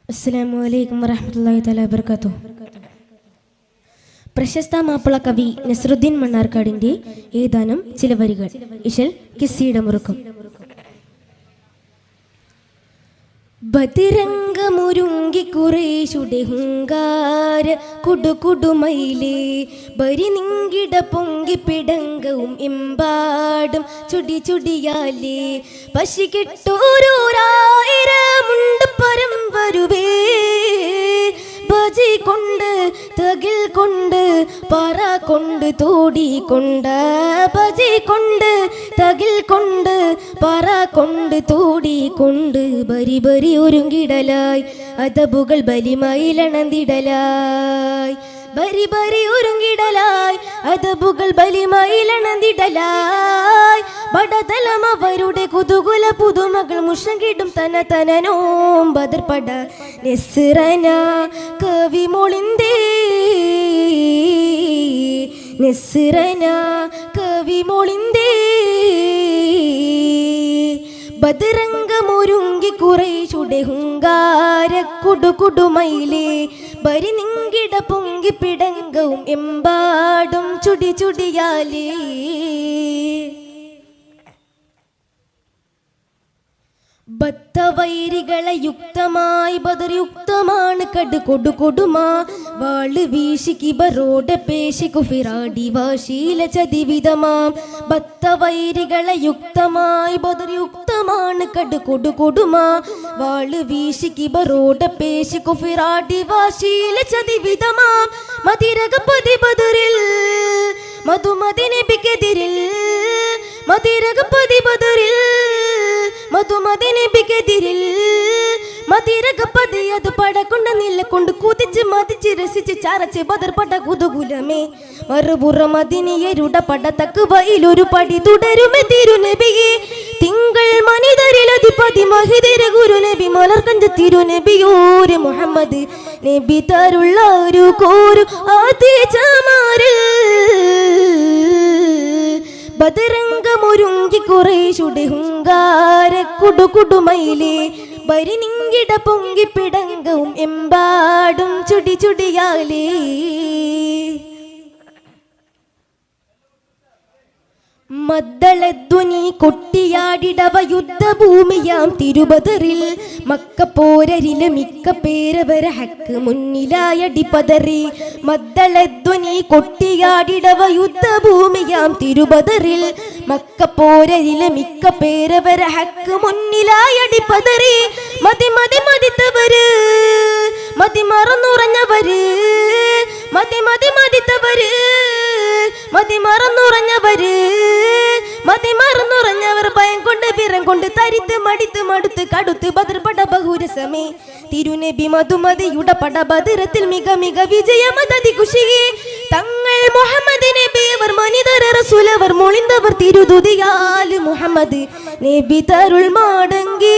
അസ്സലാമു അലൈക്കും വറഹ്മത്തുള്ളാഹി തആല വബറകാതുഹു. പ്രശസ്ത മാപ്പിള കവി നസ്രുദ്ദീൻ മണ്ണാർക്കാടിൻ്റെ ഏതാനും ചില വരികൾ. ഇശൽ കിസ്സിയുടെ മുറുക്കം. ബദിരംഗമുരുങ്കി കുറേശുടെ ഹുങ്കാര കുടുകുടുമയിലേ ബരി നിങ്കിട പൊങ്കി പിടങ്കവും എമ്പാടും ചുടി ചുടിയാലേ പശി കിട്ടോരോരായിരമുണ്ട് പരം വരുവേ ബജി കൊണ്ട് തകിൽ കൊണ്ട് പറ കൊണ്ട് തോടിക്കൊണ്ട് ബജി കൊണ്ട് തകിൽ കൊണ്ട് പറ കൊണ്ട് തോടിക്കൊണ്ട് ബരി ബരി ഒരുങ്ങിടലായി അതബുകൾ ബലിമയിലണന്തിടലായി ബരി ബരി ഒരുങ്ങിടലായി അതബുകൾ ബലിമയിലണന്തിടലായി ബടതലം അവരുടെ കുതുകുല പുതുമകൾ മുഷങ്കിടും തന തനനോം ബദർപട നെസ്റന കവി മൊളിന്തേ നെസ്റന കവി മൊളിന്തേ ബദരംഗമൊരുങ്ങി കുറേശുടെ ഹുങ്കാര കുടുകുടുമയിലേ ബരി നിങ്കിട പൊങ്കി പിടങ്കവും എമ്പാടും ചുടി ചുടിയാലേ ബത്തവൈരികളെ യുക്തമായി ബദർ യുക്തമാണ് കട് കൊടു കൊടുമാ വാള് വീശി കിബറോടെ പേശി കുഫിറാടി വാശീല ചതിവിധമാം ബത്തവൈരികളെ യുക്തമായി ബദർ യുക്തമാണ് കട് കൊടു കൊടുമാ വാള് വീശി കിബറോടെ പേശി കുഫിറാടി വാശീല ചതിവിധമാം മതിരകപതി ബദറിൽ മധുമതി നബിക്കെതിരിൽ മതിരകപതി ബദറിൽ മധുമതി നബിക്കെതിരിൽ മതിരകപതി അത് പടകൊണ്ട് നിലകൊണ്ട് കുതിച്ച് മതിച്ച് രസിച്ച് ചാരച്ച് ബദർ പട കുതുകുലമേ മറുപുറ മദിനിയരുടെ പട തക്കുവയിലൊരു പടി തുടരുമേ തിരുനബിയെ തിങ്കൾ മനിതരിൽ അധിപതി മഹിതര ഗുരുനബി മലർക്കഞ്ച തിരുനബിയോര് മുഹമ്മദ് നബി തരുള്ള ഒരു കോരു ആദ്യമാരിൽ ബദരംഗമൊരുങ്ങി കുറേശുടെ ഹുങ്കാര കുടുകുടുമയിലേ ബരി നിങ്കിട പൊങ്കി പിടങ്കവും എമ്പാടും ചുടി ചുടിയാലേ മദ്ദളധ്വനി കൊട്ടിയാടിടവ യുദ്ധഭൂമിയാം തിരുബദറിൽ മക്കപ്പോരരിലെ മിക്ക പേരവര ഹക്ക് മുന്നിലായടി പതറി മദ്ദളധ്വനി കൊട്ടിയാടിടവ യുദ്ധഭൂമിയാം തിരുബദറിൽ മക്കപ്പോരരിലെ മിക്ക പേരവര ഹക്ക് മുന്നിലായടി പതറി മതി മതി മതിത്തവര് മതി മറന്നുറഞ്ഞവര് മതി മതി മതിത്തവര് മതി മറന്നുറഞ്ഞവര് മതി മറന്നുറഞ്ഞവർ ഭയം കൊണ്ട് പിറം കൊണ്ട് തരിത്ത് മടിത്ത് മടുത്ത് കടുത്ത് ബദർപട ബഹുരസമേ തിരുനബി മധുമതിയുടെ പട ബദറത്തിൽ മിക മിക വിജയമതതി കുശിയെ തങ്ങൾ മുഹമ്മദ് നബി അവർ മനിതര റസൂൽ അവർ മൊളിന്തവർ തിരുതുതിയാൽ മുഹമ്മദ് നബി തരുൾ മാടങ്കി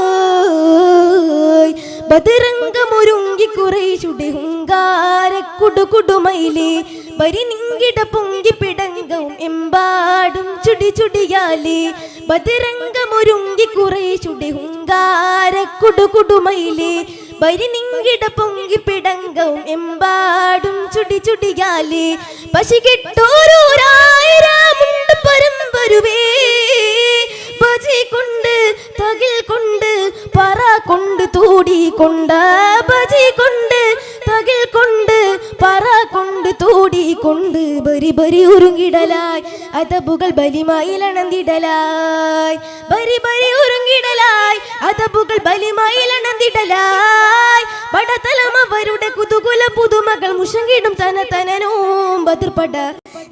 മദീനയിലായി ബദരംഗമൊരുങ്ങി കുറേശുടെ ഹുങ്കാര കുടുകുടുമയിലേ ബരി നിങ്കിട പൊങ്കി പിടങ്കവും എമ്പാടും ചുടി ചുടിയാലേ ബദരംഗമൊരുങ്ങി കുറേശുടെ ഹുങ്കാര കുടുകുടുമയിലേ ബരി നിങ്കിട പൊങ്കി പിടങ്കവും എമ്പാടും ചുടി ചുടിയാലേ പശി കിട്ടോരോരായിരമുണ്ട് പരം വരുവേ ബജി കൊണ്ട് തകിൽ കൊണ്ട് പറ കൊണ്ട് തോടിക്കൊണ്ട് ബജി കൊണ്ട് തകിൽ കൊണ്ട് പറ കൊണ്ട് തോടിക്കൊണ്ട് ബരി ബരി ഒരുങ്ങിടലായി അതബുകൾ ബലിമയിലണന്തിടലായി ബരി ബരി ഒരുങ്ങിടലായി അതബുകൾ ബലിമയിലണന്തിടലായി ബടതലം അവരുടെ കുതുകുല പുതുമകൾ മുഷങ്കിടും തന തനനോം ബദർപട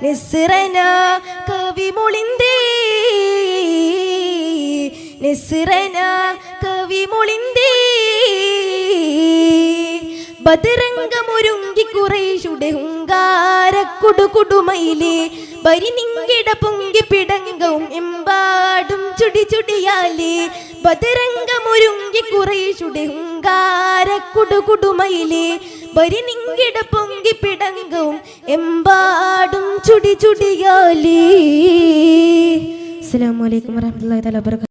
നെസ്റന കവി മൊളിന്തേ നെസ്റന കവി മൊളിന്തേ ബദരംഗമൊരുങ്ങി കുറേശുടെ ഹുങ്കാര കുടുകുടുമയിലേ ബരി നിങ്കിട പൊങ്കി പിടങ്കവും എമ്പാടും ചുടി ചുടിയാലേ ബദരംഗമൊരുങ്ങി കുറേശുടെ ഹുങ്കാര കുടുകുടുമയിലേ ബരി നിങ്കിട പൊങ്കി പിടങ്കവും എമ്പാടും ചുടി ചുടിയാലേ. അസ്സലാമു അലൈക്കും വറഹ്മത്തുള്ളാഹി തആല വബറകാതുഹു.